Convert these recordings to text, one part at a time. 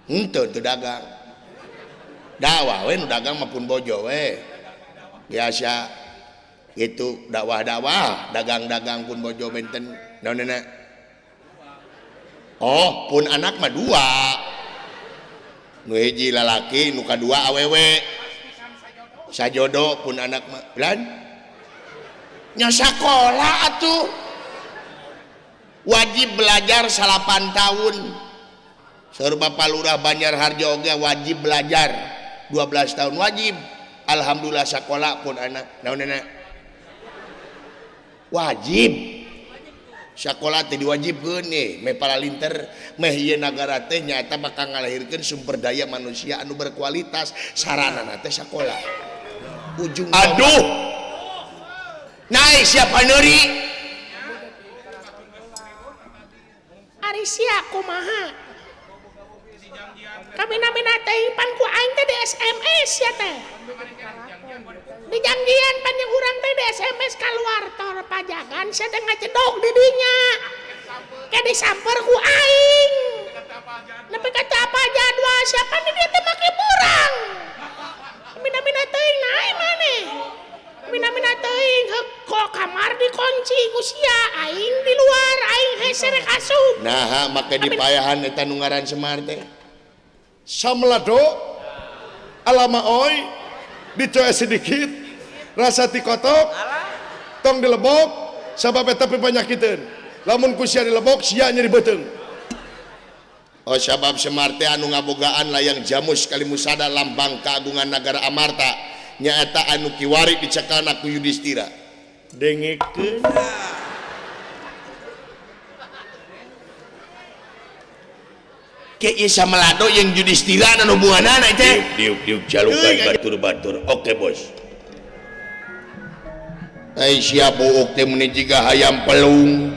Henteu teu dagang. Dakwah we nu dagang maupun bojo we. Biasa itu dakwah-dakwah, dagang-dagang pun bojo benten. Naonana? Oh, pun anak mah 2. Nu hiji lalaki, nu kadua awewe. Sajodo pun anak mah. Lan? Nya sakola atuh. Wajib belajar 8 tahun. Saur Bapak Lurah Banjarharjo oge wajib belajar 12 tahun wajib. Alhamdulillah sakola pun anak naonana wajib. Sakola teh diwajibkeun meh paralinter meh ieu nagara teh nyaeta bakal ngalahirkeun sumber daya manusia anu berkualitas saranana teh sakola. Ujung aduh. Naik siapa neuri? Ari sia kumaha? Kamina-mina teh pan ku aing teh di SMS ya teh. Di janjian pan yang urang teh di SMS keluar tor pajagan sia teh ngacedok di dinya. Kayak disamper ku aing. Nepi kata apa jadwal siapa nih dia teh make murang. Mina-mina teuing nae maneh. Mina-mina teuing kok kamar dikunci ku sia aing di luar aing hese rek asup. Nah, make dipayahan eta nu ngaran Semar teh. Samlado alama oi dicoe sedikit rasa tikotok tong dilebok sabab eta panyakiteun lamun ku sia dilebok sia nyeri beuteung. Oh sabab Semar teh anu ngabogaan layang jamus kalimusada lambang keagungan nagara Amarta nyaeta anu kiwari dicekalna ku Yudhistira dengekeun. Kayak Samalado yang Yudhistira dan hubungan anak teh diuk jalukan batur-batur. Oke bos. Ai siap buuk teh mun jiga hayam pelung.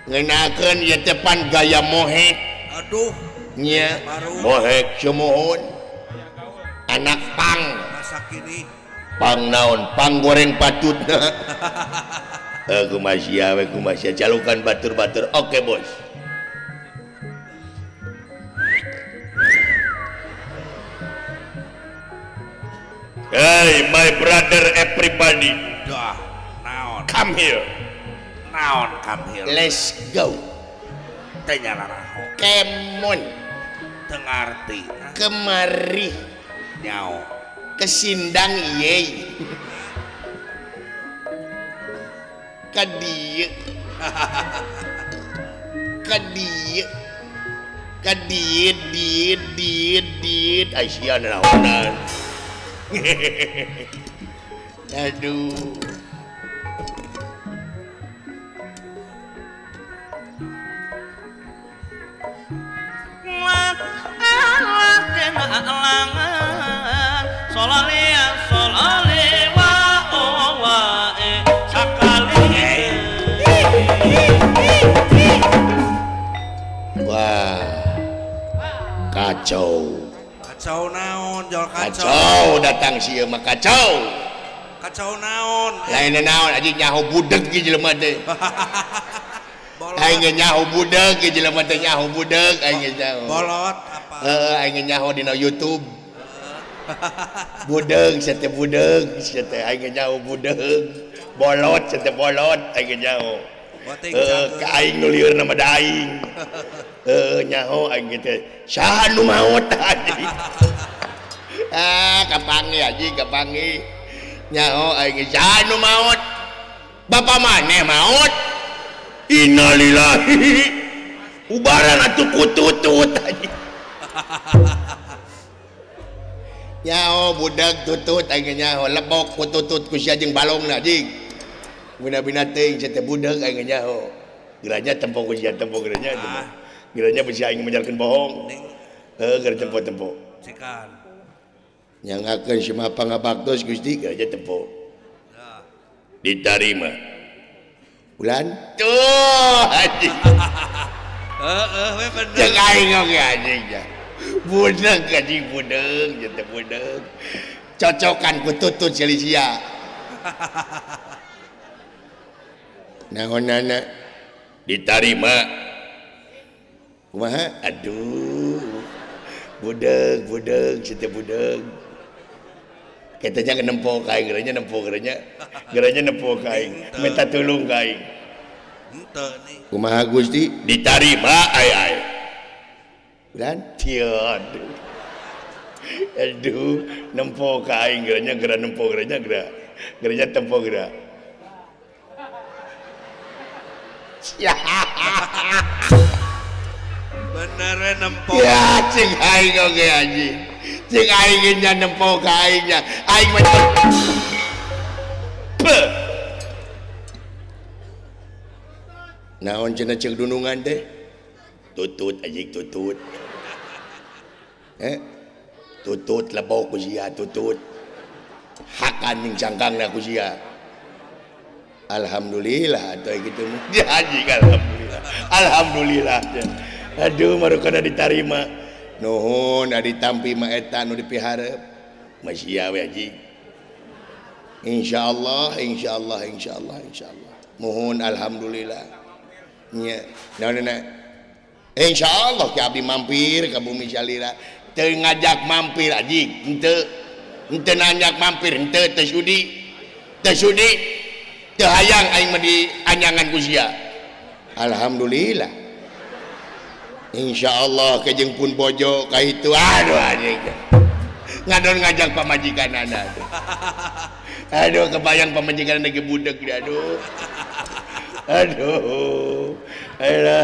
Ngeunakeun ieu teh pan gaya mohek. Aduh. Nya mohek cemohon. Anak pang. Masa kini. Pang naon? Pang goreng patutna. Kumaha we kumaha jalukan batur-batur. Oke bos. Hey my brother everybody. Dah, naon. Come here. Naon come here. Let's go. Tanya naraho. Kemon. Tengarti. Kemari. Nyao. Kesindang ieu. Kadieu. Kadieu. Kadieu diet. Aisyah naonan. Aduh. Wah, kacau. Kacau naon jol kacau. Kacau datang sieu mah kacau. Kacau naon? Lain naon aji nyaho budeg ge jelema teh. Aing nyaho budeg ge jelema teh nyaho budeg aing nyaho. Bolot apa? Aing nyaho dina YouTube. Budeg sate budeg sate aing nyaho budeg. Bolot sate bolot aing nyaho. Ka aing nu lieur nama daing. Nyaho aing teh saha nu maot tadi. Kapangi aji kapangi. Nyaho aing saha nu maot. Bapa maneh maot. Innalillahi. Ubaran atuh kututut aji. Nyaho budak tutut aing nyaho lebok kututut ku sia jeung balongna jing. Bina-bina teuing teh budak aing nyaho. Geranya tempo ku sia tempo geranya. Giranya bisa aing menjalkeun bohong. Keur tempo-tempo. Cekan. Nyangakeun si mah pangabaktos Gusti aja tempo. Diterima. Bulan tuh anjing. We bener. Jeung aing oge anjing ya. Budeg anjing budeg, jeung budeg. Cocokan ku tutut Celisia. Naonana diterima. kumaha aduh budeg setiap budeg katanya nempo kaing geranya nempo kaing minta tolong kaing henteu nih kumaha Gusti ditarima ai dan tiad aduh nempo kaing geranya nempo geranya tempo gera ya bener nempo ya cing aing oge anjing cing aing nya nempo kaingnya aing macam naon cenah ceuk dunungan teh tutut anjing tutut tutut lebok ku sia tutut hakan ning cangkangna ku sia alhamdulillah atuh kitu ya anjing alhamdulillah aduh maru kana ditarima nuhun adi tampi mah eta nu dipiharep masya we anjing insyaallah mohon alhamdulillah nya naonna insyaallah ki abdi mampir ka bumi salira teu ngajak mampir anjing henteu nanjak mampir henteu teu sudi teu hayang aing mah dianyangan ku sia alhamdulillah insyaallah kejeng pun bojo ka itu aduh anjing ngadon ngajak pamajikanana aduh kebayang pamajikan lagi budak aduh alah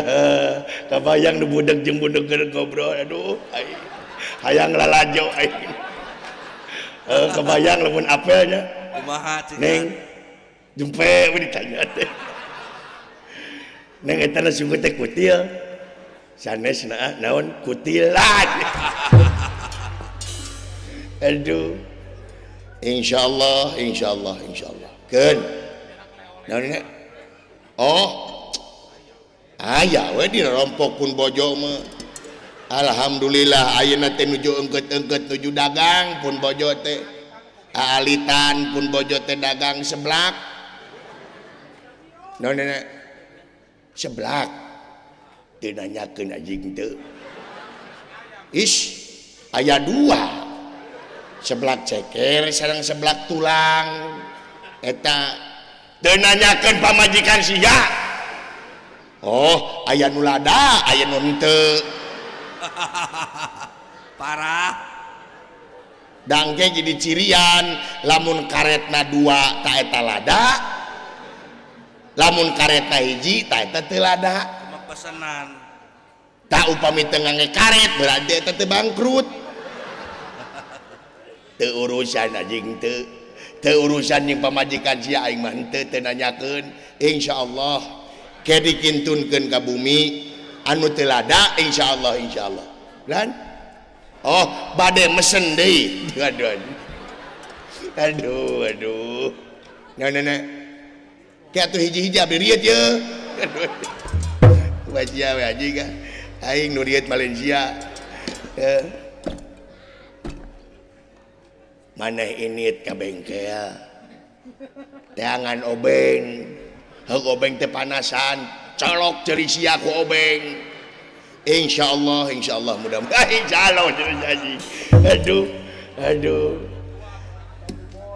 kebayang nu budak jeung budak keur ngobrol aduh hayang lalajo kebayang lamun apelnya kumaha neng jumpe we ditanya teh neng eta na sungguh teh kutil sanesna naon kutilan aduh insyaallah keun naon oh aya we dirompok pun bojo mah alhamdulillah ayeuna teh nuju engkeut nuju dagang pun bojo teh aalitan pun bojo teh dagang seblak naon seblak teu nanyakeun anjing teu aya dua seblak ceker sareng seblak tulang eta teu nanyakeun pamajikan sia oh aya nu lada aya nu henteu parah dangke jadi cirian lamun karetna dua ta eta lada lamun karetna hiji ta eta teu lada cuma pesanan tak upami teu ngangge karet berarti eta teu bangkrut teu urusan anjing teu urusan jeung pamajikan sia aing mah henteu teu nanyakeun insyaallah ke dikintunkeun ka bumi anu teu lada insyaallah lan oh bade mesen deui aduh nah ke atuh hiji-hiji abdi riet ye wajah we anjing aing nu riet Malaysia maneh init ka bengkel teangan obeng heug obeng teh panasan colok ceuri sia ku obeng insyaallah mudah-mudahan insyaallah janji aduh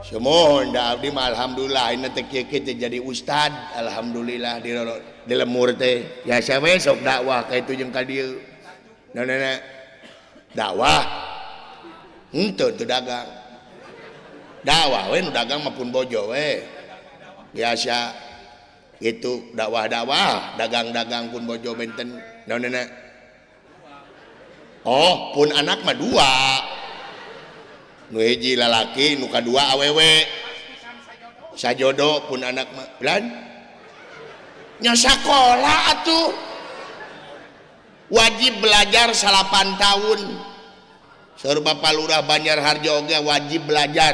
semohon da abdi mah alhamdulillah ayeuna teh kieu teh jadi ustad alhamdulillah di lemur teh ya we sok dakwah ka itu jeung ka dieu naonna dakwah henteu teu dagang dakwah we nu dagang mah pun bojo we biasa itu dakwah dagang pun bojo benten naonna oh pun anak mah dua nu hiji lalaki nu kadua awewe sajodo pun anak mah lan nya sakola atuh wajib belajar 8 tahun saur Bapak Lurah Banjarharjo oge wajib belajar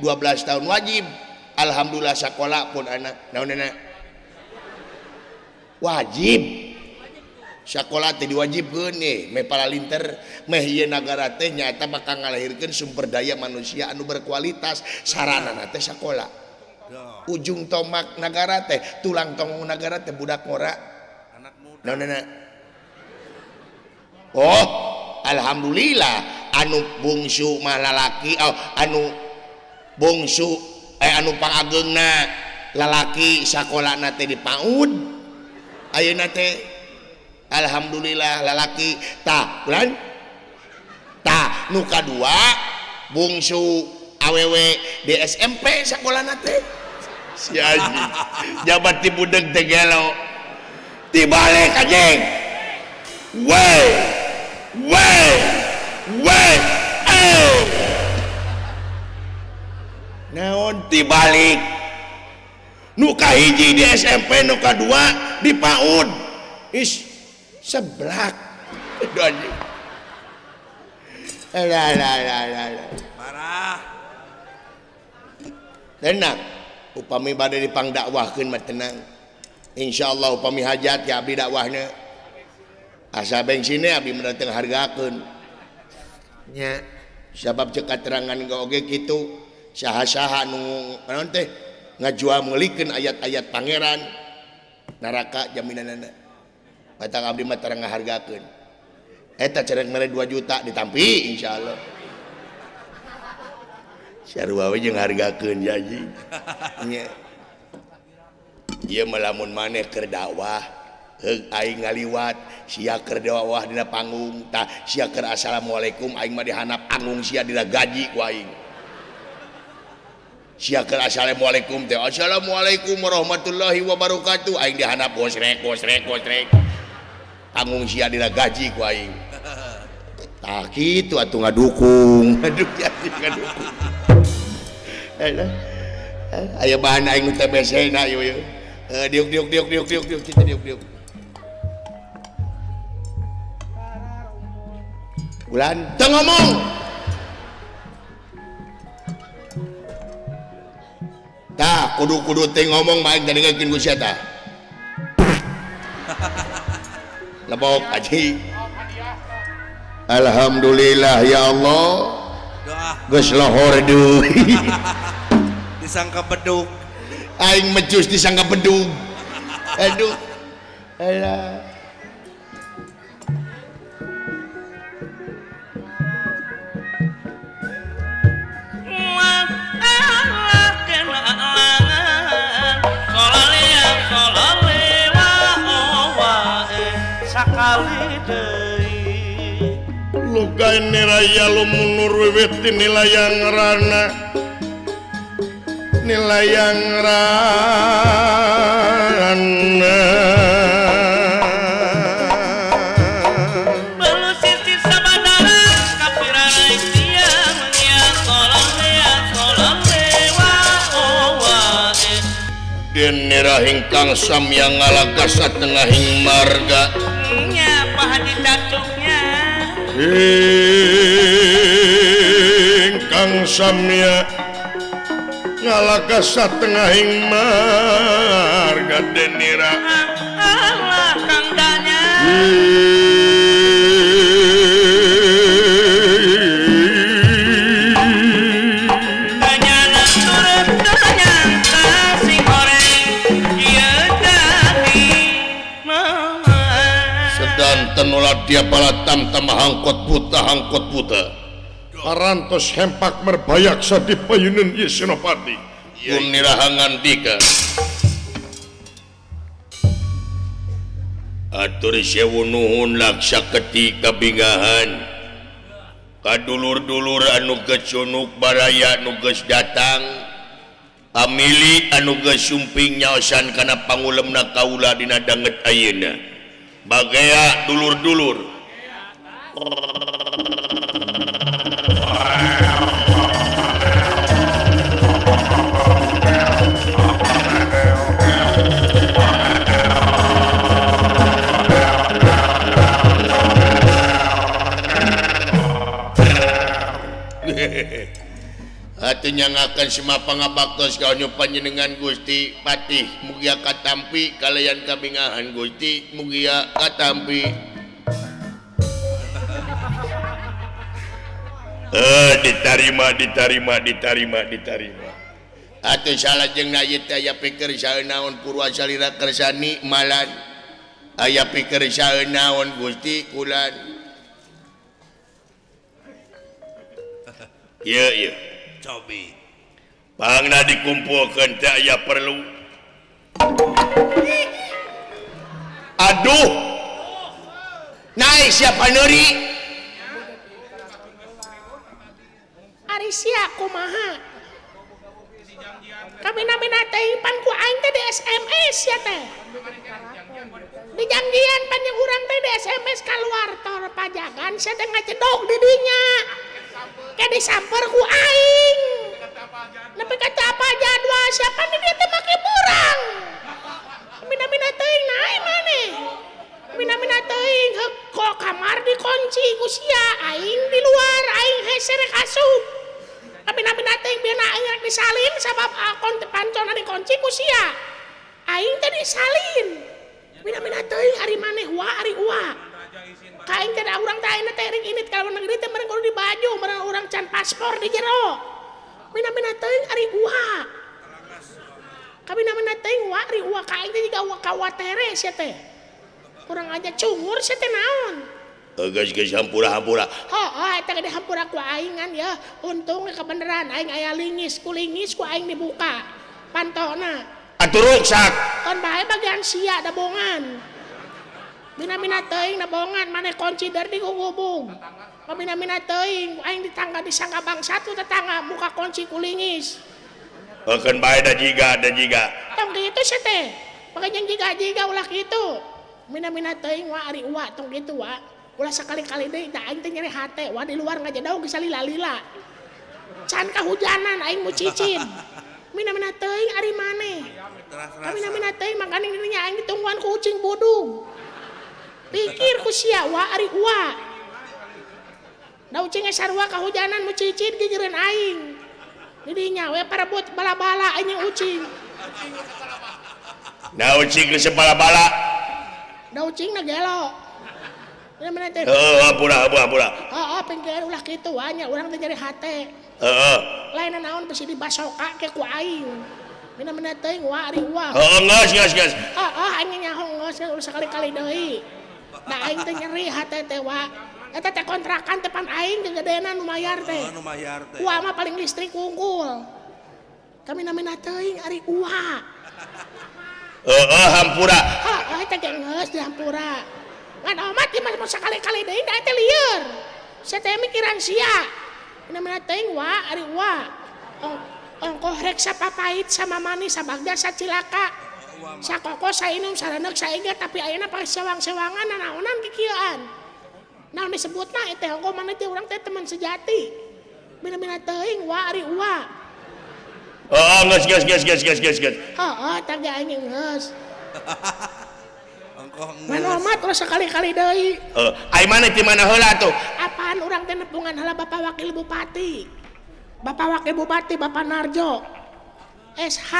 12 tahun wajib alhamdulillah sakola pun anak naonna wajib sakola teh diwajibkeun nih meh palalinter meh ieu nagara teh nyaeta bakal ngalahirkeun sumber daya manusia anu berkualitas saranana teh sakola ujung tombak nagara teh tulang tongong nagara teh budak ngora anak muda naonna Oh alhamdulillah anu bungsu mah lalaki anu bungsu anu pangagengna lalaki sakolana teh di PAUD ayeuna teh alhamdulillah lalaki tah bulan tah nu kadua bungsu awewe di SMP sakolana teh si aji jabat ti budeg teh gelo tibalik anjing wey naon tibalik nu kahiji di SMP nu kadua di PAUD is seblak aduh anjing parah tenang upami bade dipangdakwahkeun mah tenang insyaallah upami hajat ya abdi dakwahna asa bensinnya abdi mendatang hargakeun nya sabab cek katerangan oge kitu saha-saha nu naon teh ngajual meulikeun ayat-ayat pangeran neraka jaminanna batang abdi mah tarang ngahargakeun eta cerek mere 2 juta ditampi insyaallah sarua we jeung hargakeun janji nya ieu mah lamun maneh keur dakwah heug aing ngaliwat sia keur dakwah dina panggung tah sia keur assalamualaikum aing mah dihanap panggung sia dina gaji ku aing sia keur assalamualaikum teh assalamualaikum warahmatullahi wabarakatuh aing dihanap gosrek panggung sia dina gaji ku aing tah kitu atuh ngadukung aduh ngadukung aya bahan aing nu teh besena ieu diuk kita diuk bulan teu ngomong tah kudu teh ngomong mah aing teh dengekeun ku sia tah lebok aji alhamdulillah ya Allah doa geus lohor deui disangka beduk aing mejus disangka bedug aduh alah sakali deui lugain niraya lumunur wiwit nilayang rana balu sisi sabadara kapirarai tiang nya kolong lewa den nirahing kang samyang ngalaga satengahing marga nya paha didacuknya kang samya ngalaga satengahing marga denira Allah kang danya danyana turun danyangka sing goreng ieu dadi mama sedanten ulah dia pala tam hangkot buta parantos hempak merbayak sadi payuneun ieu senopati mun nirahangan dika atur sewu nuhun laksa ketika bingahan kadulur-dulur anu geus sunuk baraya anu geus datang pamili anu geus sumping nyaosan kana pangulemna kaula dina danget ayeuna bagaya dulur-dulur Atunya ngakan semua pangabaktos kau panjenengan Gusti Patih mugia katampi kalian kabingahan Gusti mugia katampi diterima atuh salah jeung na ieu teh aya pikeun saeunaon purwa salira kersani malan aya pikeun saeunaon Gusti kulan iya cobi bangna dikumpulkan teh aya perlu aduh naik siapa neuri ari sia kumaha kami namina teh pan ku aing teh di SMS ya teh di janjian pan yang urang teh di SMS keluar tor pajagan saya teh ngacedok di dinya kayak disamper ku aing nepi kata apa jadwal siapa nih dia teh make burang mina teuing nae maneh mina teuing kok kamar dikunci ku sia aing di luar aing hese rek asup mina teuing biar aing rek disalin sabab akon pancona dikunci ku sia aing teh disalin mina teuing ari maneh ari uwa ka aing teh da urang teh aing teh ring init kalau negeri teh meureun kudu di baju meureun urang can paspor di jero mina teuing ari uwa mina teuing wa ari uwa ka aing teh jiga uwa kawatere sia teh urang aja cungur sia teh naon geus hampura eta gede hampura ku aingan ya untung kebeneran aing aya lingis ku aing dibuka pantona atuh ruksak kon bae bagian sia da bongan mina teuing da bongan maneh kunci dari digugubung mina teuing aing ditangga disangka bang satu tetangga muka kunci ku lingis akan bae da jiga tong kitu sia teh pake jiga ulah kitu mina teuing wa ari uwa tong kitu wa ulah sekali-kali deui da aing teh nyeri hate wa di luar ngajadaog geus lila-lila can kahujanan aing mu cicin mina teuing ari maneh mina teuing mangkana dinya aing ditungguan ku ucing budung pikir ku sia wa ari uwa da ucing sarua kahujanan mu cicin gigireun aing di dinya we parebut bala-bala aing ucing da ucing geus bala-bala da ucing na gelo mina teh hampura pengkeun ulah kitu anya urang teh nyeri hate lain naon bisi dibasoka ke ku aing mina teuing wa ari uwa geus aing nyaho geus ulah sekali-kali deui da aing teh nyeri hate teh wa eta teh kontrakan teh pan aing gegedena nu mayar teh uwa mah paling listrik unggul kami mina teuing ari uwa hampura eta ge geus dihampura ngan omat ieu mah sekali-kali deui da teh lieur sia teh mikiran sia mina teuing wa ari uwa ongkoh rek sapapait sama manis sabagja sacilaka sakoko sainum saraneuk saingga tapi ayeuna pake sewang-sewangan nanaonan kikieuan naon disebutna teh ongkoh maneh teh urang teh teman sejati mina teuing wa ari uwa geus tangga aing geus manomat ulah sekali-kali deui ai maneh ti mana heula tuh apaan urang teh nepungan heula Bapak Wakil Bupati Bapak Narjo SH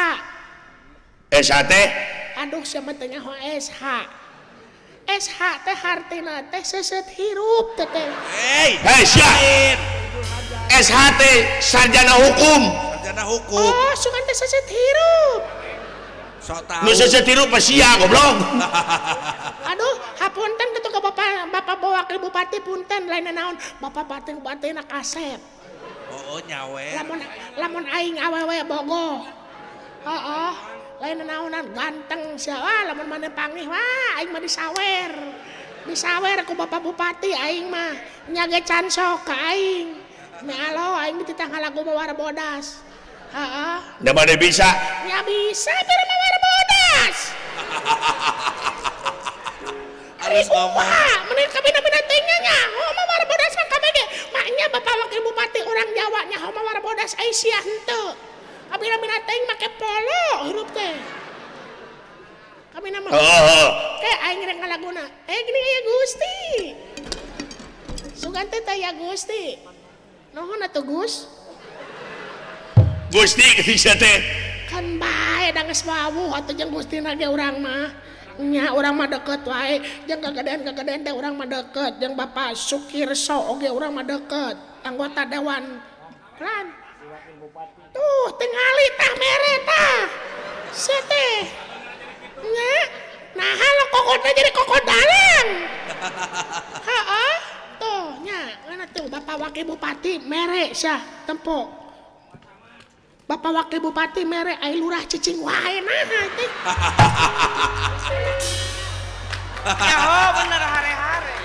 teh aduh siapa teh nyaho SH teh hartina teh seset hirup teh sia SH teh sarjana hukum oh sugan teh seset hirup nu seset hirup mah sia goblok aduh hapunten kitu ka Bapak Wakil Bupati punten lain naon Bapak Bupati na kasep nyawe lamun aing awewe bogoh lain naonan ganteng sia lamun maneh panggih wah aing mah disawer ku Bapak Bupati aing mah nyage can sok ka aing me alo aing dititanggal lagu mawar bodas da maneh bisa nya bisa pero mawar bodas ari uwah menit kabina-bina teh nya mawar bodas mah kabege maknya Bapak Wakil Bupati orang Jawa nya mawar bodas ai sia henteu kabina-bina teh make polo hirup teh kabina mah kayak aing rek ngalaguna gini ya Gusti sugan teh ya Gusti nuhun atuh Gusti geus teh kan bae da geus wawuh atuh jeung Gustina ge urang mah nya urang mah deket wae jeung kegedean teh urang mah deket jeung Bapak Sukirso oge urang mah deket anggota dewan lan tuh tingali tah mere tah sia teh nya nah halo kokotna jadi kokot dalang tuh nya ngana tuh Bapak Wakil Bupati mere sia tempo. Bapak Wakil Bupati mere ai lurah cicing wae nah teh. Ya oh bener hare-hare.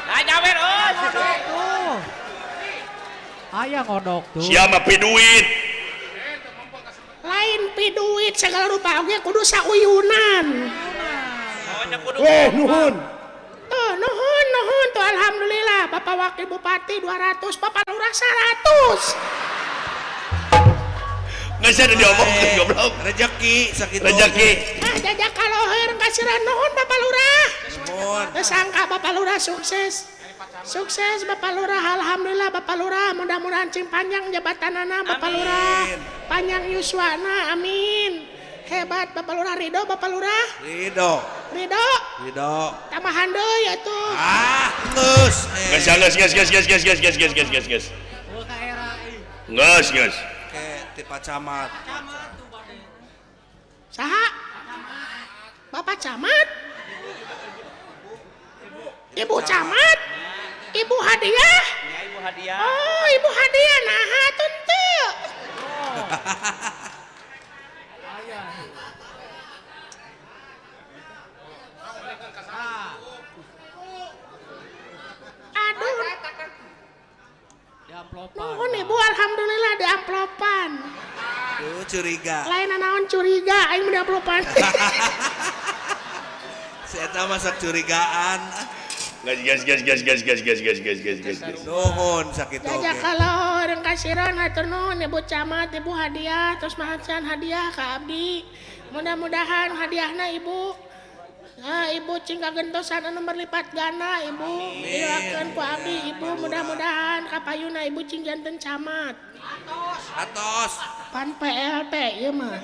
Nah jawer ngodok tuh. Aya ngodok tuh. Siapa piduit? Lain piduit segala rupa oge kudu sauyunan. Nuhun. Tuh nuhun tuh alhamdulillah Bapak Wakil Bupati 200, Bapak Lurah 100. Nggak bisa diomong goblok. Rezeki sakitu. Rezeki. Nah jajak kaloher kasiran nuhun Bapak Lurah. Nuhun. Sangka Bapak Lurah sukses. Sukses Bapak Lurah, alhamdulillah Bapak Lurah, mudah-mudahan cing panjang jabatanana Bapak Lurah, panjang yuswana, amin. Hebat Bapak Lurah, ridho Bapak Lurah. Ridho. Tambahan deui atuh. Geus. Ges. Nges. Ke tipe camat. Saha? Bapak camat? Ibu camat? Ibu hadiah? Ya ibu hadiah. Oh, ibu hadiah naha teu. Aduh. Di amplopan. Nuhun ibu alhamdulillah di amplopan. Tuh curiga. Lain naon curiga aing di amplopan. Saya tahu masak curigaan. Ges. Nuhun sakitu. Jajak kalau orang kasiran hatur nuhun ibu camat, ibu hadiah, terus macan hadiah ka abdi. Mudah-mudahan hadiahna ibu ibu cing kagentosan anu berlipat ganda ibu dilakeun ku abdi ibu mudah-mudahan kapayuna ibu cing janten camat. Atos. Pan PLT ieu mah.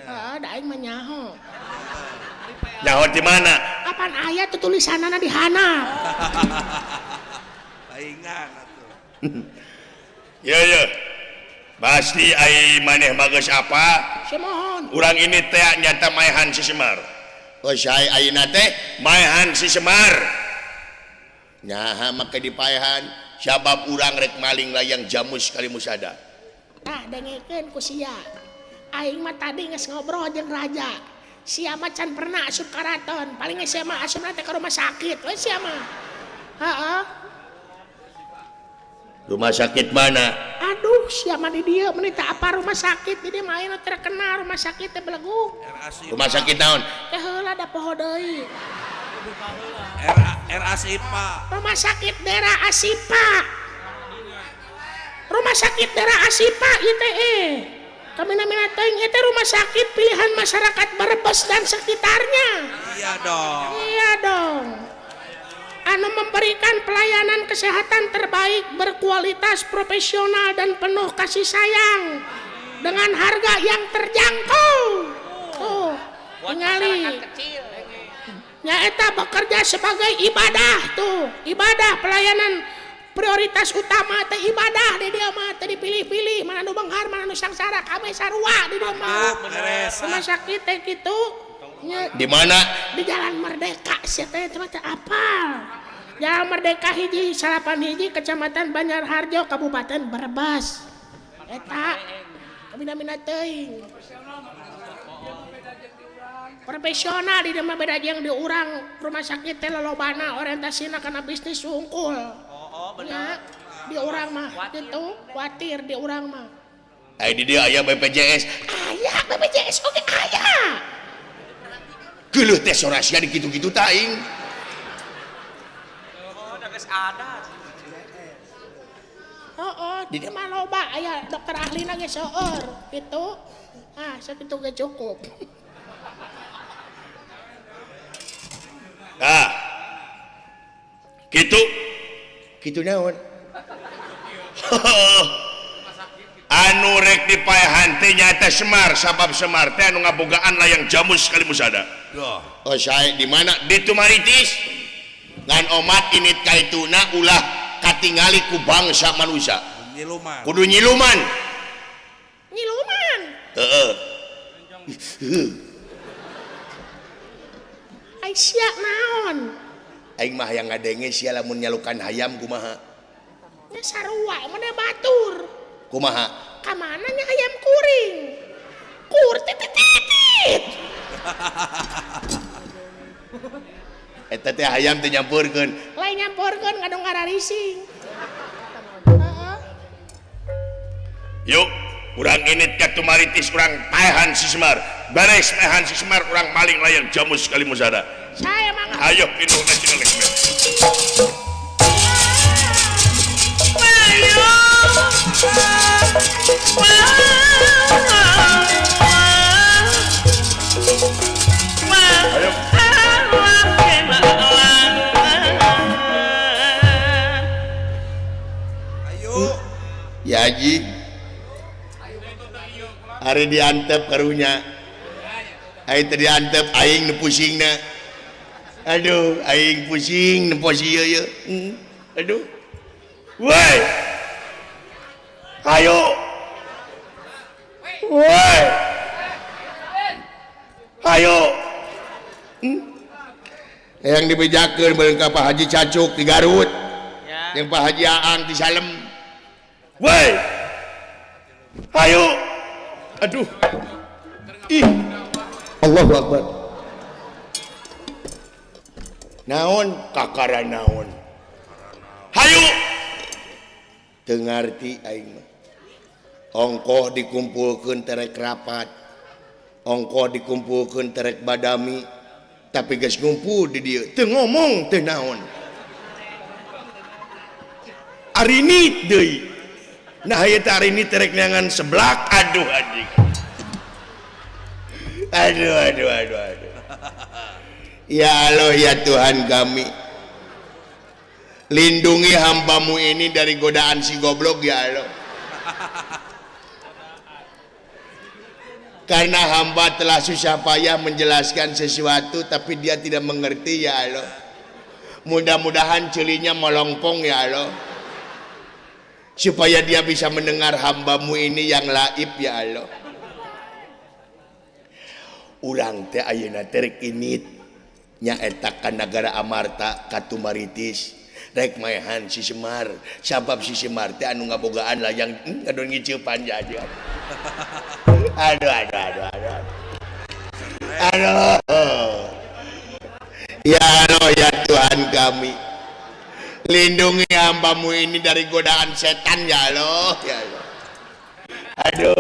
Heeh, da aing mah nyaho. Nyaho di mana? Kapan aya tuh tulisanana di handap? Paingan atuh. Ya. Pasti ai maneh bagus apa? Semohon. Urang ini teh nyata maehan si Semar. Oh saya ayeuna teh maehan si Semar. Nyaha make dipaehan sabab urang rek maling layang jamus kali musada. Tah dengekeun ku sia. Aing mah tadi geus ngobrol jeung raja. Sia mah can pernah asup karaton. Paling sia mah asupna teh ka rumah sakit we sia mah. Heeh. Rumah sakit mana? Aduh, sia mah di dieu meuni teh apa rumah sakit di dieu mah aya terkenal rumah sakit teh Beleguk. Rumah sakit naon? Teh heula da poho deui. RASIPA. Rumah sakit daerah Asipa. Rumah sakit daerah Asipa ieu teh Kamina-mina teuing eta rumah sakit pilihan masyarakat Brebes dan sekitarnya. Iya dong. Anu memberikan pelayanan kesehatan terbaik, berkualitas, profesional dan penuh kasih sayang dengan harga yang terjangkau. Tuh, ningali. Nya eta bekerja sebagai ibadah tuh, ibadah pelayanan prioritas utama teh ibadah di dia mah teh dipilih-pilih mana nu beunghar mana nu sangsara kami sarua di dia mah. Rumah sakit teh kitu. Di mana? Di Jalan Merdeka sia teh teh apal. Jalan Merdeka hiji 8 hiji Kecamatan Banjarharjo Kabupaten Brebes. Eta kamina-mina teuing. Profesional di mah beda jeung di urang rumah sakit teh lolobana orientasina kana bisnis sungkul. Ya, di urang mah gitu, khawatir di urang mah. Di dia aya BPJS. Aya BPJS oke aya. Geuleuh teh sorasia di kitu-kitu tah aing. Oh, udah geus ada. Di dieu mah loba aya dokter ahlina ge seueur gitu. Sakitu ge cukup. Gitu naon? Anu rek dipaehan teh nyata Semar, sabab Semar teh anu ngabogaan layang jamus kali musada. Oh saya di mana? Di Tumaritis. Ngan omat init kaituna ulah katingali ku bangsa manusia. Nyiluman. Kudu nyiluman. Nyiluman. Heeh. Aisyah naon? Aing mah yang ngadenge sia lamun nyalukan hayam kumaha? Nya sarua mana batur. Kumaha? Ka mana nya ayam kuring? Kur titit. Eta teh hayam teh nyampurkeun. Lain nyampurkeun ngadong ngararising. Yuk, urang init katu maritis urang paehan si Semar. Beres paehan si Semar urang maling layar jamus kali musada. Saya mang. Ayo pinuh na cenah lek. Ayo. Ayo. Ya Haji. Hari diantep karunya. Hari tadi diantep aing nu pusingna. Aduh, aing pusing nepos ieu ye. Aduh. Woi. Ayo. Woi. Ayo. Yang dibejakeun beuleuh ka Pak Haji Cacuk di Garut. Ya. Yang Pak Haji Aang di Salem. Woi. Ayo. Aduh. Ih. Allahu Akbar. Naon kakara naon. Hayu. Teu ngarti aing mah. Ongkoh dikumpulkeun terek rapat. Ongkoh dikumpulkeun terek badami. Tapi geus ngumpul di dieu teu ngomong teu naon. Arinit deui. Nah ieu teh arinit terek neangan seblak. Aduh anjing. Aduh. Ya Allah ya Tuhan kami, lindungi hambamu ini dari godaan si goblok ya Allah. Karena hamba telah susah payah menjelaskan sesuatu tapi dia tidak mengerti ya Allah. Mudah-mudahan celinya melongpong ya Allah, supaya dia bisa mendengar hambamu ini yang laib ya Allah. Urang teh ayeuna terek init nyaeta ka Nagara Amarta Katumaritis rek maehan si Semar sabab si Semar teh anu ngabogaan layang ngadon ngiceupan jadi. Aduh. Ya Allah ya Tuhan kami, lindungi hambamu ini dari godaan setan ya Allah ya Allah. Aduh.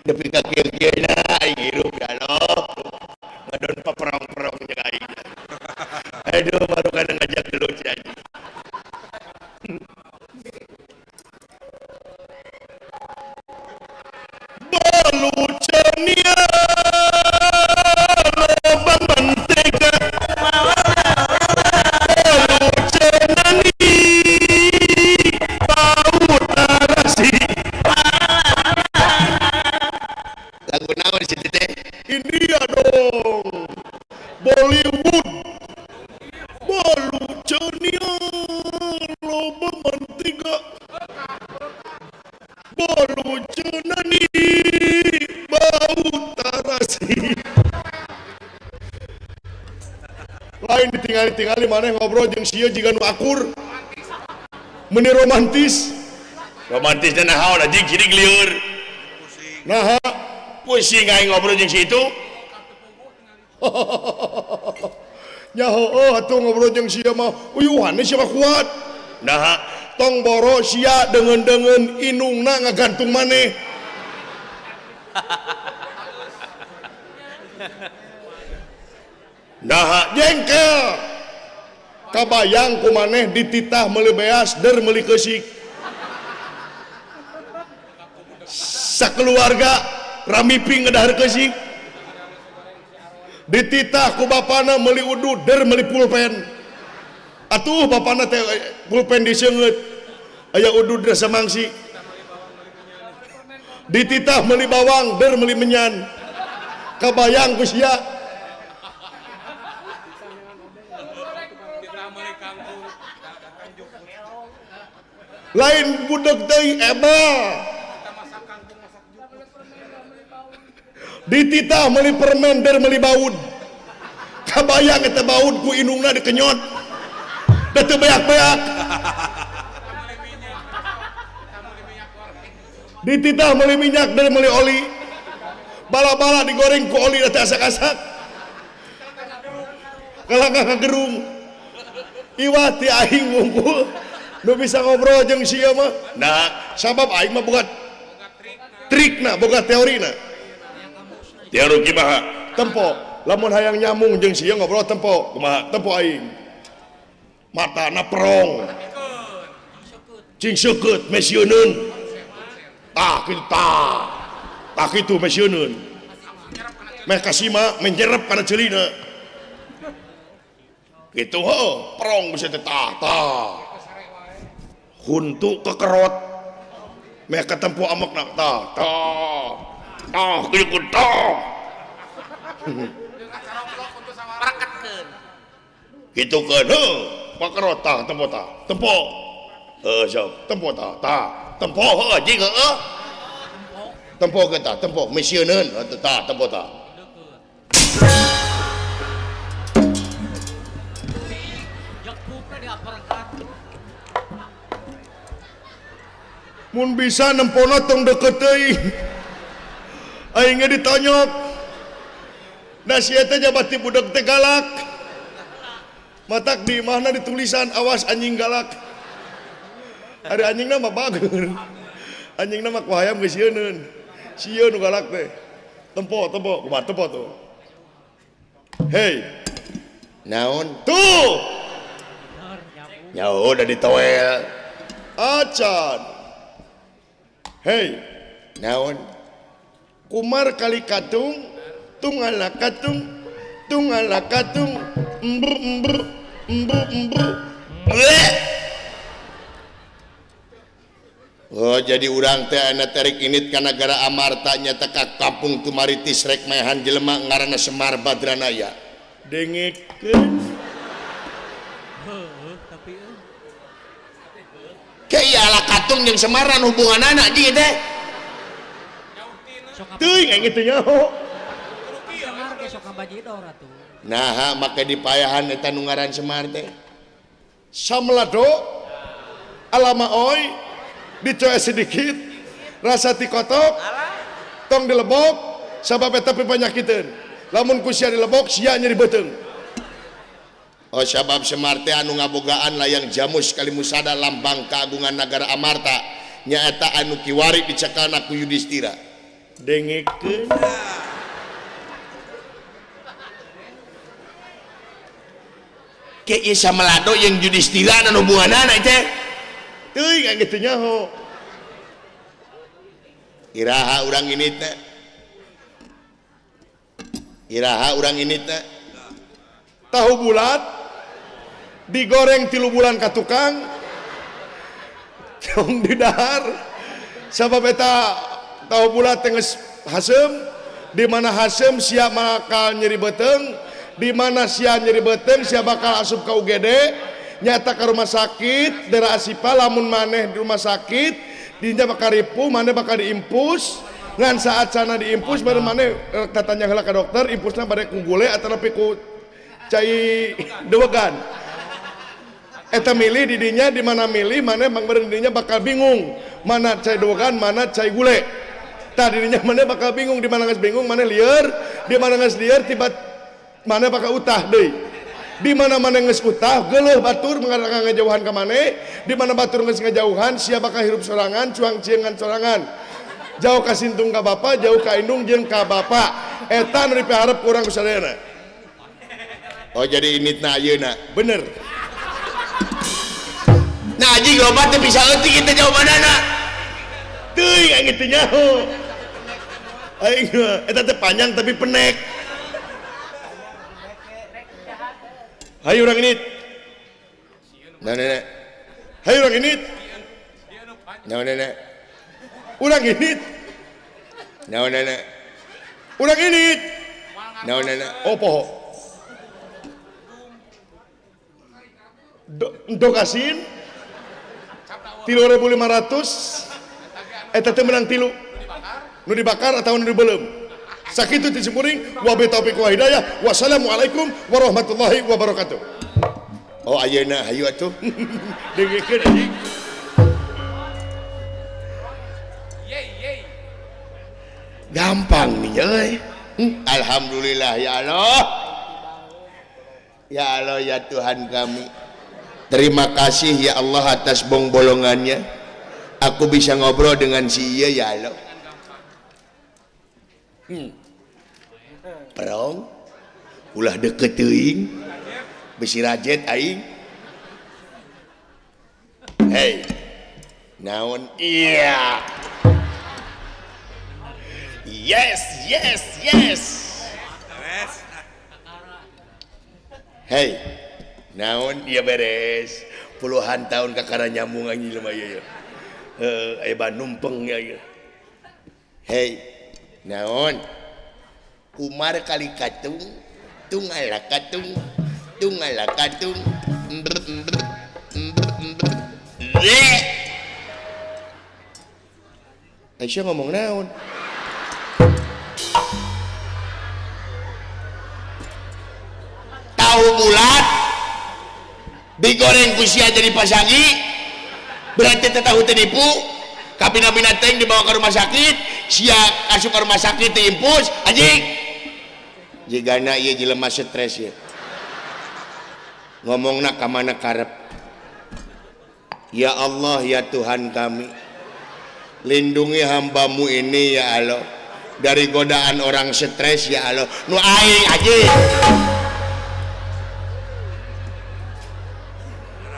Tapi kaki-kakinya aing hirup ya Allah. Ngadon paperong-perong jeung aing. Aduh baru kada ngajak dulu jadi. Balucania lobang mantega. Balucenani bau tarasi. Lagu naon sih teh? India dong. Bollywood. Balucania loba mantiga. Balucenani bau tarasi. Lain ditinggali mana ngobrol jeung sieu jiga nu akur. Meni romantis. Romantis teh naon anjing kiring lieur. Nah, pusing aing ngobrol jeung si itu. Nyaho atuh ngobrol jeung sia mah uyuhan sia mah kuat. Nah, tong boro sia deungeun-deungeun inungna ngagantung maneh. Nah, jengkel. Kabayang ku maneh dititah meuli beas der meuli keusik. Sakeluarga ramiping ngedahar keusik. Dititah ku bapana meuli udud der meuli pulpen. Atuh bapana teh pulpen diseungeut. Aya udud rasa mangsi. Dititah meuli bawang der meuli menyan. Kabayang ku sia. Lain budak deui eba. dititah meuli permen der meuli baud kabayang eta baud ku indungna dikenyot da teu beak-beak dititah meuli minyak der meuli oli bala-bala digoreng ku oli da teu asak-asak kalangka gerung iwati aing ngumpul nu bisa ngobrol jeung sia mah nah sabab aing mah boga trikna boga teorina teori kumaha tempo lamun hayang nyamung jeung sia ngobrol tempo kumaha tempo aing matana perong cing seukeut mesieunun tah kitu tah kitu mesieunun meh kasima menjerep kana ceulina gitu ho perong bisa tah huntu kekerot meh ketempo amekna tah kitu tah Parakatkeun. gitu kan pakerot tah tempo sok tempo tah tempo jing tempo ke tah tempo mesieunun tah tempo tah mun bisa nempona tong deket teuing aing ge ditonyok da sia teh jabati budak teh galak matak di imahna ditulisan awas anjing galak ada anjingna mah bager anjingna mah kuhayam geus sieun sieun nu galak teh tempo kumaha tempo tuh hei naon tuh nyaho udah ditowel acan hei naon kumar kali katung tungala katung ember oh jadi urang teh ana terik init ka nagara Amarta nya teh ka kampung Tumaritis rek mehan jelema ngaranna Semar Badranaya dengekeun tapi kayak ala katung yang Semaran hubungan anak dia teh teuing aing teh nyaho Semar ge sok kabajidor atuh. nah make dipayahan eta nu ngaran Semar teh samlado alama oi dicoe sedikit rasa ti kotok tong dilebok sabab eta panyakiteun lamun ku sia dilebok sia nyeri beuteung oh sabab Semar teh anu ngabogaan layang jamus kalimusada lambang keagungan nagara Amarta nyaeta anu kiwari dicekana ku Yudhistira dengekeun ke ieu samelado yang Yudhistira anu hubunganana teh teuing aing teh nyaho iraha urang ini teh tahu bulat digoreng 3 bulan ka tukang tong didahar sabab eta tahu bulat teh geus hasem di mana hasem sia bakal nyeri beuteung di mana sia nyeri beuteung sia bakal asup ka UGD nyata ka rumah sakit daerah Asipa lamun maneh di rumah sakit dinya bakal ripuh maneh bakal diimpus ngan saat sana diimpus baru maneh tatanya heula ka dokter impusna bade ku gule atau nepi ku cai dewegan eta milih didinya di mana milih maneh mangbeureun didinya bakal bingung mana cai dewegan mana cai gule tah didinya maneh bakal bingung di mana geus bingung maneh lieur di mana geus lieur tiba maneh bakal utah deui di mana maneh geus utah geuleuh batur mengarang ngajauhan ka maneh di mana batur geus ngajauhan sia bakal hirup sorangan cuang ciengan sorangan jauh ka sintung ka bapa jauh ka indung jeung ka bapa eta nu dipiharep ku urang ku sadayana oh jadi initna ayeuna bener nah anjing loba teh bisa eutik kita jawabanana teuing aing teh nyaho aing eta teh panjang tapi pendek hayu urang init nah nenek hayu urang init nah nenek urang init nah nenek urang init nah nenek opo do kasin 3.500 eta teh menang 3 nu dibakar atau nu dibeuleum Sakitu ti simpuring wa bi taufiq wa hidayah. Wassalamualaikum warahmatullahi wabarakatuh. Oh ayeuna hayu atuh. Dengkeun anjing. Gampang nih euy. Alhamdulillah ya Allah. Ya Allah ya Tuhan kami. Terima kasih ya Allah atas bolongannya. Aku bisa ngobrol dengan si iya ya Allah. Perong ulah deket teuing. Besi rajet aing. Hey. Naon iya. Yes. Hey, naon dia beres. Puluhan tahun kakara nyambung anjing lemah ya. Eba numpeng ya. Hey, naon? Umar kali katung, tungala katung. Aisyah ngomong naon? Tahu bulat digoreng kusia jadi pasangi berarti tahu tenipu kapina-pina teng dibawa ke rumah sakit sia asup ke rumah sakit diimpus anjing jigana ieu jelema stres ya ngomongna ka mana karep. Ya Allah ya Tuhan kami lindungi hambamu ini ya Allah dari godaan orang stres ya Allah nu aing anjing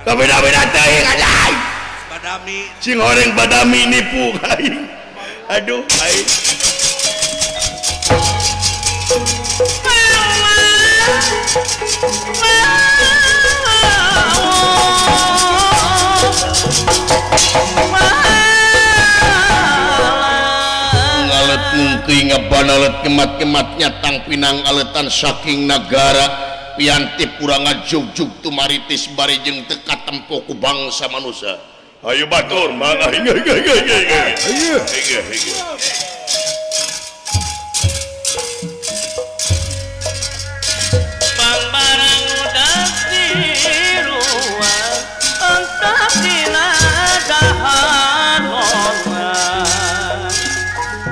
beda-beda teuing anjing. Badami. Sing horeng badami nipu aing. Aduh aing. Ngalet mungkin ngabanalet kemat-kematnya tang pinang aletan saking negara piantip kurang ngajugjug tumaritis barijeng teka tempo ku bangsa manusia. Ayo batur mangga ayo. Bang barang udah diruang entah bila dahan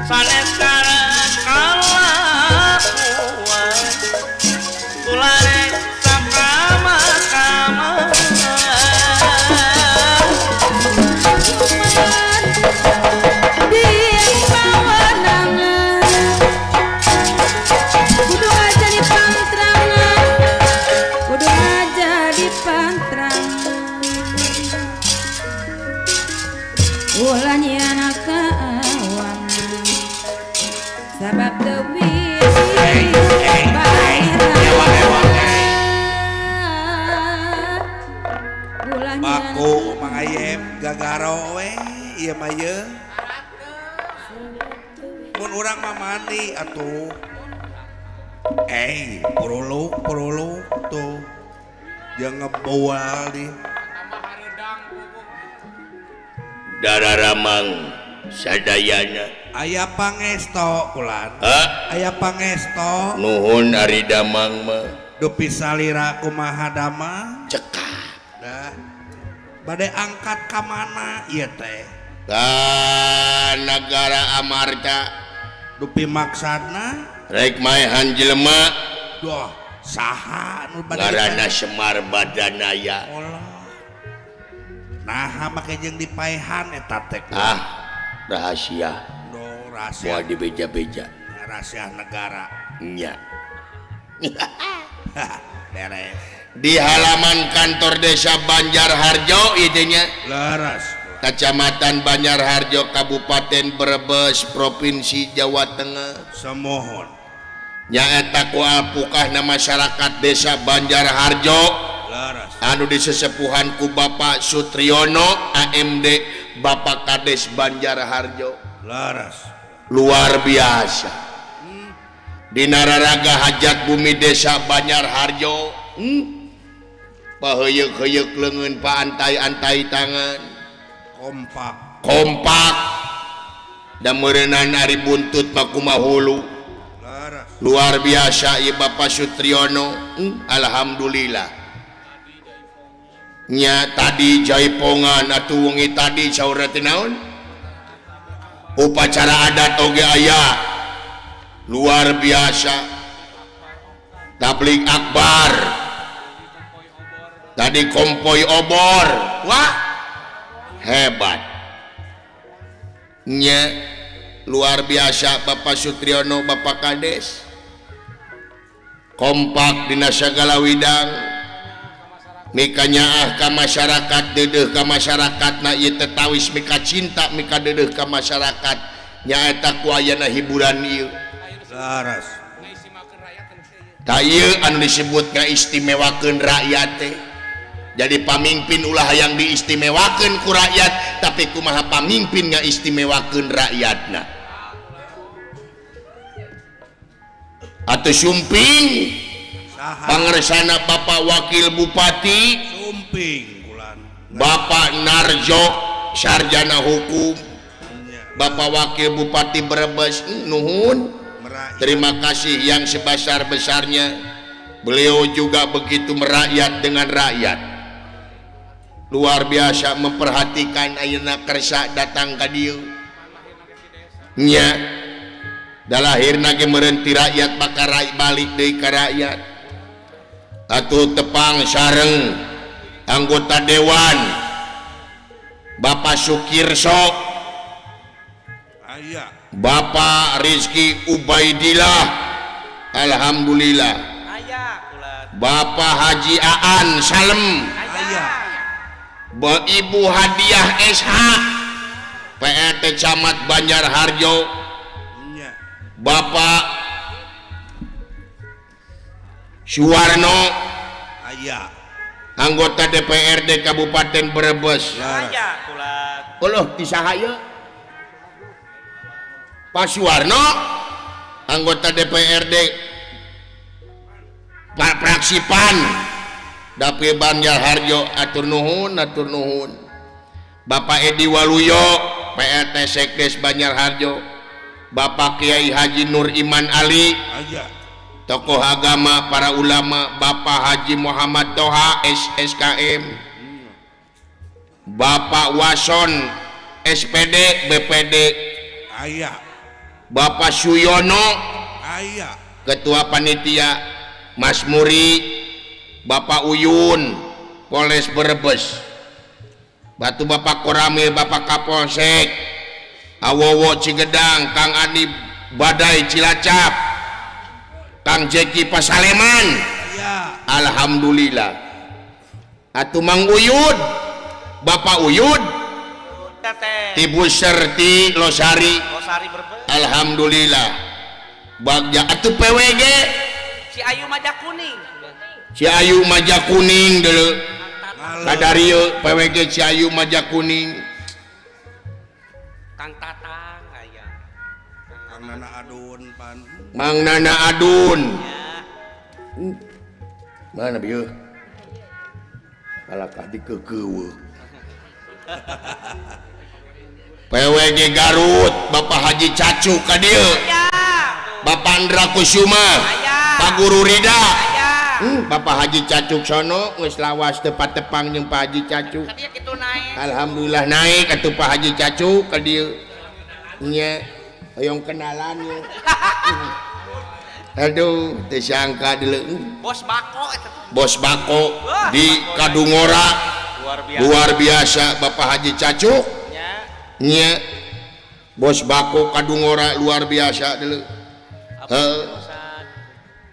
sanes karena kalah kuat tulare sakama-kama dia bawa nangan kudu aja di pantrangan kudu aja di pantrangan ulanya anak kawan sabab dewi Baku mangayem gagaro we ieu mah ye. Mun urang mah mandi atuh. Perulu tuh. Jangan ngebawal di. Dararamang sadayana. Aya pangesto kulan. Aya pangesto. Nuhun ari damang mah. Dupi salira kumaha damang. Cekak. Dah. Bade angkat ka mana ieu teh? Ka negara Amarta. Dupi maksana Rek maehan jelema. Duh, saha nu bade Ngaranna Semar Badanaya. Allah. Nah, make jeung dipaehan eta teh. Rahasia. Duh, Moal rahasia. dibeja-beja. Rahasia negara. Nya. Beres. Di halaman kantor desa Banjarharjo idenya Leres. Kecamatan Banjarharjo Kabupaten Brebes Provinsi Jawa Tengah Semohon nyaeta ku alpukahna masyarakat desa Banjarharjo leres. anu disesepuhan ku Bapak Sutriono AMD Bapak Kades Banjarharjo Leres. luar biasa di nararaga hajat bumi desa Banjarharjo paheyeuk-heyeuk leungeun paantai-antai tangan kompak da meureunana ari buntut mah kumaha hulu luar biasa ya Bapak Sutriono. Alhamdulillah nya tadi jaipongan atuh wengi tadi saur teh naon upacara adat oge aya luar biasa tablik akbar tadi kompoi obor wah hebat nya luar biasa Bapak Sutriono Bapak Kades kompak dina sagala widang mika nyaah ka masyarakat dedeuh ka masyarakat na ieu tetawis mika cinta mika dedeuh ka masyarakat nyaeta ku ayana hiburan ieu laras ta ieu anu disebut ngaistimewakeun rakyat teh jadi pamimpin ulah hayang diistimewakeun ku rakyat tapi kumaha pamimpin ngaistimewakeun rakyatna atuh sumping pangersana Bapak Wakil Bupati sumping kulan Bapak Narjo sarjana hukum Bapak Wakil Bupati Brebes nuhun terima kasih yang sebesar-besarnya beliau juga begitu merakyat dengan rakyat luar biasa memperhatikan ayeuna kersa datang ka dieu nya da lahirna ge meureun ti rakyat bakal balik deui ka rakyat atuh tepang sareng anggota dewan Bapak Sukirso aya Bapak Rizky Ubaidillah alhamdulillah aya ulah Bapak Haji Aan Salem aya Ibu Hadiah SH PRT Camat Banjarharjo nya Bapak Suwarno aya anggota DPRD Kabupaten Brebes aya ulah Allah disaha ieu Pak Suwarno anggota DPRD Pak Fraksi PAN Dapil Banjarharjo atur nuhun Bapak Edi Waluyo PRT Sekdes Banjarharjo Bapak Kiai Haji Nur Iman Ali aya tokoh agama para ulama Bapak Haji Muhammad Toha SSKM Bapak Wason SPD BPD aya Bapak Suyono aya Ketua Panitia Mas Muri Bapak Uyun Polres Brebes Batu Bapak Koramil Bapak Kapolsek Awowo Cigedang Kang Adi Badai Cilacap Kang Jeki Pasaleman aya alhamdulillah atuh Mang Uyud Bapak Uyud tete Ibu Serti Losari Losari Brebes alhamdulillah bagja atuh PWG si Ayu Majak Kuning Si Ayu Majak Kuning deuleu ngalah kadarieu PWG Si Ayu Majak Kuning Kang Tatang aya Kang Nana Adun pan Mang Nana Adun nya mana bieu kalakah dikeukeueuh PWG Garut Bapak Haji Cacu ka dieu aya Bapak Andra Kusuma aya Pak Guru Rida aya Bapak Haji Cacuk sono geus lawas tepat tepang jeung Pak Haji Cacuk ka dieu kitu naik alhamdulillah naik atuh Pak Haji Cacuk ka dieu nya hoyong kenalan ye aduh teu sangka deuleu Bos Bako eta Bos Bako di Kadungora luar biasa Bapak Haji Cacuk nya nya Bos Bako Kadungora luar biasa deuleu heeh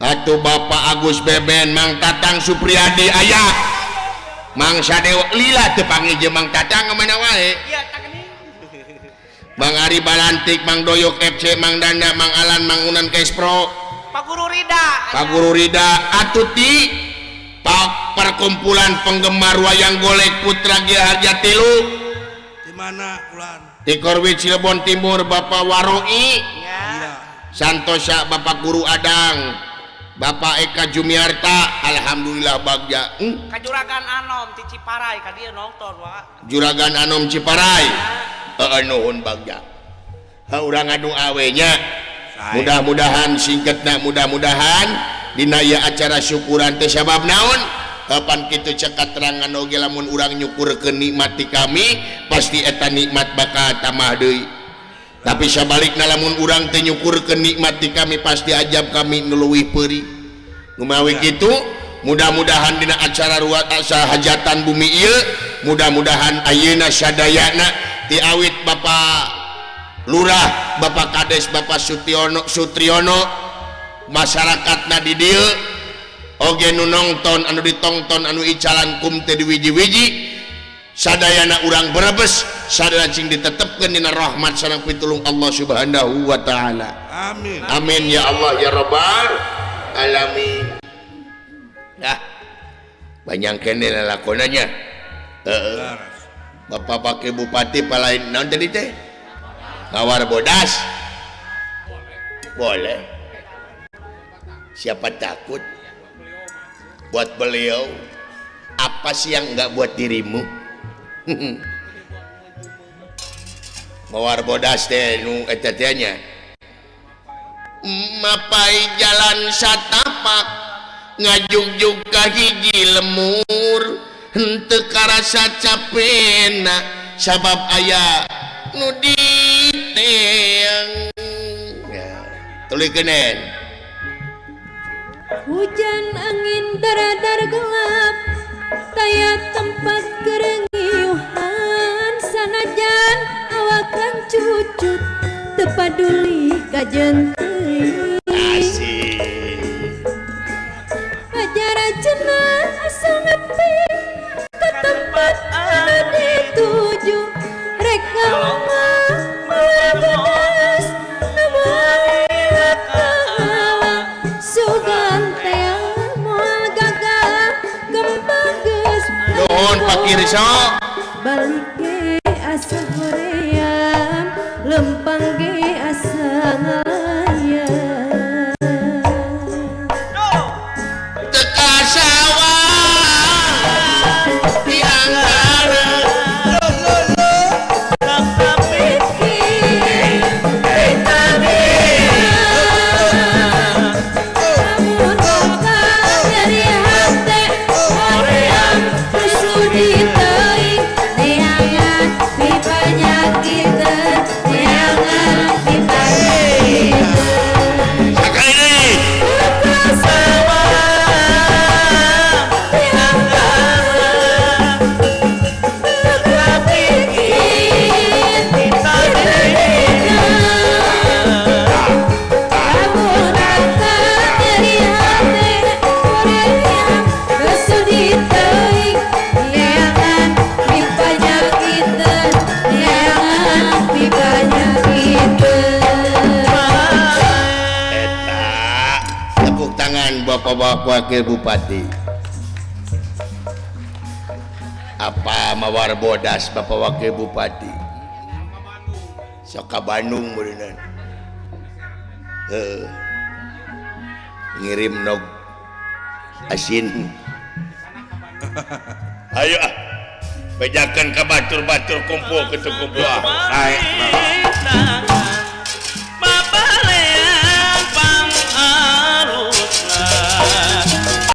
atuh Bapak Agus Beben Mang Tatang Supriyadi aya Mang Sadewa lila teu panggil jeung Mang Tatang kemana wae iya tak geuning Mang Ari Balantik Mang Doyok FC Mang Danda Mang Alan Mang Unan Kespro Pak Guru Rida Pak Guru Rida atuh ti perkumpulan penggemar wayang golek Putra Gia Harjatilu di mana kulan di Korwit Cirebon Timur Bapak Waroi nya iya Santosa Bapak Guru Adang Bapak Eka Jumiarta alhamdulillah bagja Kajuragan Anom ti Ciparai ka dieu nonton wa Juragan Anom Ciparai nuhun bagja urang anu awe nya mudah-mudahan singkatna mudah-mudahan dina ieu acara syukuran teh sabab naon kapan kitu cekat terangan oge lamun urang nyukurkeun nikmat ti kami pasti eta nikmat bakal tambah deui tapi sabalikna lamun urang teh nyukurkeun nikmat ti kami pasti ajab kami nu leuwih peuri numawi kitu mudah-mudahan dina acara ruat asa hajatan bumi ieu mudah-mudahan ayeuna sadayana ti awit Bapak Lurah Bapak Kades Bapak Sutriono masyarakatna di dieu oge nu nongton anu ditongton anu icalan kum teh diwiji-wiji sadayana urang Brebes sadaya cing ditetepkeun dina rahmat sareng pitulung Allah Subhanahu wa taala. Amin. Amin ya Allah ya rabbal alamin. Nah, banyak kene lalakonanya. Bapak Wakil Bupati palain naon tadi teh? Ngawar bodas. Boleh. Siapa takut? Buat beliau apa sih yang enggak buat dirimu? Ngawar bodas teh nu eta teh nya. Mapai jalan satapak ngajugjug ka hiji lemur henteu karasa capena sabab aya nu diteang ya tulikeun Hujan angin daradar gelap taya tempat kerengiuhan sanajan awakan cucut teu paduli ka jenteung asik Pajarajana asal nepi ke tempat anu dituju rek ngawa bodas namun kalah sugan teh moal gagal gempang geus nuhun Pak Kirso balik ge asa hoream lempang ge asa ngalayang teka sawah di anggara namun bakal dari hati hoream sudi teuing neangan dipanyakitan neangan dipanyakitan sekali deui tepuk tangan Bapak Wakil Bupati apa mawar bodas Bapak Wakil Bupati sok ka Bandung beuneunan ngirim nog asin ayo bejakan ka batur-batur kumpul kumpul Baik.